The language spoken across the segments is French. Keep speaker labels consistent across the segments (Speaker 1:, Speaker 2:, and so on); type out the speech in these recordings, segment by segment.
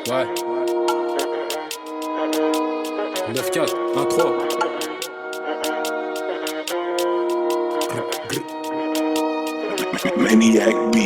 Speaker 1: Ouais. 9-4, 1-3.
Speaker 2: Maniac B.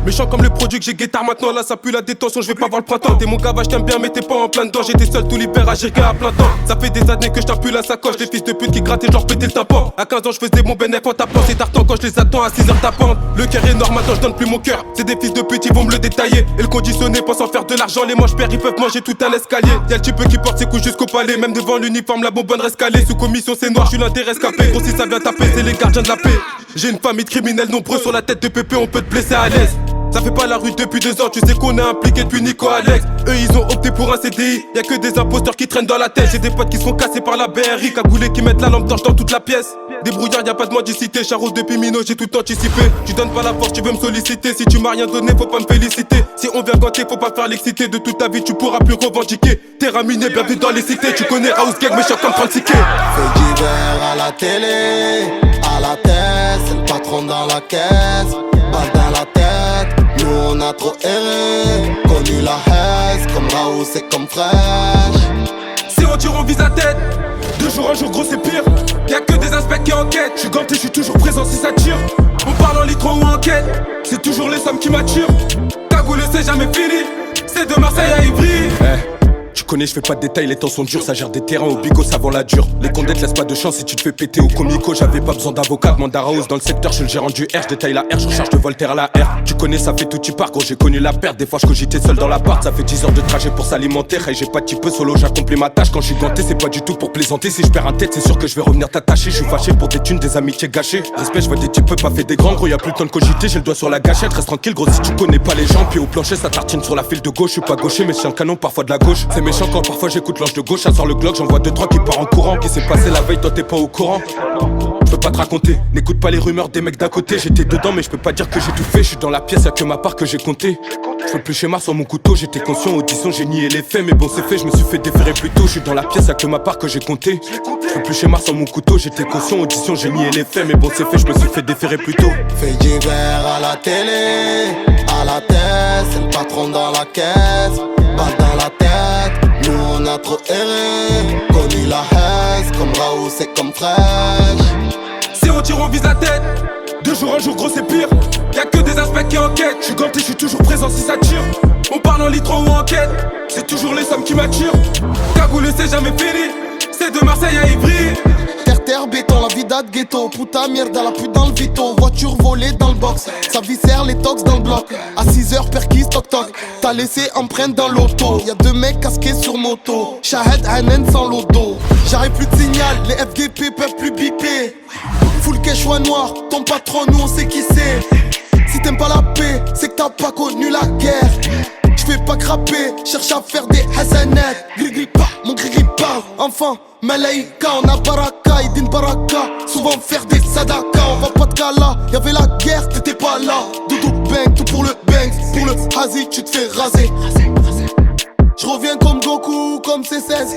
Speaker 3: Méchant comme le produit que j'ai guetard maintenant, là ça pue la détention, je vais pas voir le printemps. T'es mon gavage, t'aimes bien mais t'es pas en plein dedans. J'étais seul tout l'hiver à gérer à plein temps. Ça fait des années que je tape plus la sacoche. Les fils de pute qui grattaient, genre péter le tympan. À 15 ans je faisais mon bénéf en tapant. C'est tartan quand je les attends à 6h tapante. Le cœur est énorme, maintenant je donne plus mon cœur. C'est des fils de pute, ils vont me le détailler. Et le conditionné pense en faire de l'argent. Les manches pères ils peuvent manger tout un escalier. Y'a le type qui porte ses couches jusqu'au palais. Même devant l'uniforme la bonbonne reste calée. Sous commission c'est noir, je suis l'intérêt escapé. Gros si ça vient taper, c'est les gardiens de la paix. J'ai une famille de criminels nombreux sur la tête de Pépé, on peut te blesser à l'aise. Ça fait pas la rue depuis 2 ans, tu sais qu'on est impliqué depuis Nico Alex. Eux ils ont opté pour un CDI, y'a que des imposteurs qui traînent dans la tête. J'ai des potes qui se font casser par la BRI, cagoulés qui mettent la lampe torche dans toute la pièce. Débrouillard, y'a pas de mendicité, Charo depuis Mino, j'ai tout anticipé. Tu donnes pas la force, tu veux me solliciter. Si tu m'as rien donné, faut pas me féliciter. Si on vient ganter, faut pas faire l'exciter. De toute ta vie, tu pourras plus revendiquer. T'es raminé, bienvenue dans les cités. Tu connais House Gang, méchant comme 36K.
Speaker 4: Fait divers à la télé, à la tête, c'est le patron dans la caisse. Balle dans la tête, nous on a trop erré. Connu la haise, comme Raoult c'est comme fraîche.
Speaker 3: Si on tire on vise la tête, 2 jours un jour gros c'est pire. Y'a que des inspects qui enquêtent. J'suis ganté, j'suis toujours présent si ça tire. On parle en litron ou en quête, c'est toujours les sommes qui m'attirent. Cagoule c'est jamais fini, c'est de Marseille à Ivry. Tu connais, je fais pas de détails, les temps sont durs, ça gère des terrains au bigot, ça vend la dure. Les condettes laissent pas de chance si tu te fais péter au comico. J'avais pas besoin d'avocat, Mandara House dans le secteur, je suis le gérant du R, je détaille la R, je recharge de Voltaire à la R. Tu connais, ça fait tout tu pars, gros, j'ai connu la perte. Des fois, je cogitais seul dans l'appart, ça fait 10 heures de trajet pour s'alimenter. Hey, j'ai pas de petit peu solo, j'accomplis ma tâche. Quand je suis ganté, c'est pas du tout pour plaisanter. Si je perds un tête, c'est sûr que je vais revenir t'attacher. Je suis fâché pour des thunes, des amitiés gâchées. Respect, je vois des types pas fait des grands, gros, y'a plus le temps de cogiter, j'ai le doigt sur la gâchette. Reste tranquille, gros, si tu connais pas les gens. Puis au plancher, ça tartine sur la file de gauche. Je suis pas gaucher, mais je un canon parfois de la gauche. C'est méchant quand parfois j'écoute l'ange de gauche, ça sort le Glock, j'en vois 2-3 qui part en courant. Qui s'est passé la veille, toi t'es pas au courant. Je peux pas te raconter, n'écoute pas les rumeurs des mecs d'à côté. J'étais dedans mais je peux pas dire que j'ai tout fait. Je suis dans la pièce, y'a que ma part que j'ai compté. Je fais plus schéma sur mon couteau, j'étais conscient, audition, j'ai nié les faits. Mais bon c'est fait, je me suis fait déférer plus tôt. Je suis dans la pièce, y'a que ma part que j'ai compté. Je fais plus schéma sur mon couteau, j'étais conscient, audition, j'ai nié les faits. Mais bon c'est fait, je me suis fait déférer plus tôt.
Speaker 4: Fait divers à la télé, à la tête, c'est le patron dans la caisse. Balle dans la tête, nous on a trop erré. Connu la haise, comme Raoult c'est comme fraîche.
Speaker 3: Si on tire on vise la tête, 2 jours un jour gros c'est pire. Y'a que des inspects qui enquêtent. J'suis ganté, j'suis toujours présent si ça tire. On parle en litron ou en quête, c'est toujours les sommes qui m'attirent. Cagoule c'est jamais fini, c'est de Marseille à Ivry.
Speaker 4: Terre, béton, la vida de ghetto. Puta mierda, la pute dans le vito. Voiture volée dans le box. Sa viscère, les tox dans le bloc. À 6h, perquis, toc toc. T'as laissé empreinte dans l'auto. Y'a 2 mecs casqués sur moto. Shahed, Hanen sans l'auto. J'arrive plus de signal, les FGP peuvent plus biper. Full cash choix noir, ton patron, nous on sait qui c'est. Si t'aimes pas la paix, c'est que t'as pas connu la guerre. J'fais pas craper, cherche à faire des Hassanet. Gris pas, mon gris pas. Enfin, Malaïka, on a Baraka, Idin Baraka. Souvent faire des sadaka, on va pas de gala. Y'avait la guerre, t'étais pas là. Doudou bang, tout pour le bang. Pour le hazi, tu te fais raser. J'reviens comme Goku, comme C16.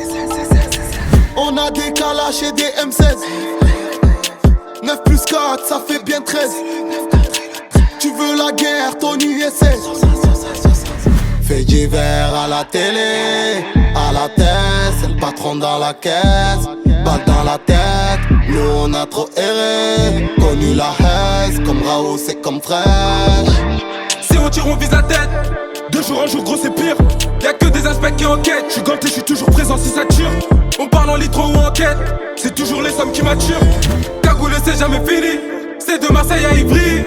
Speaker 4: On a des Kalash et des M16. 9 plus 4, ça fait bien 13. Tu veux la guerre, Tony essaie. Fait divers à la télé, à la tête, c'est le patron dans la caisse. Balle dans la tête, nous on a trop erré. Connu la haise, comme Raoult c'est comme fraîche.
Speaker 3: Si on tire on vise la tête, 2 jours un jour gros c'est pire. Y'a que des inspects qui enquêtent. J'suis ganté, j'suis toujours présent si ça tire. On parle en litron ou en quête, c'est toujours les sommes qui m'attirent. Cagoule c'est jamais fini, c'est de Marseille à Ivry.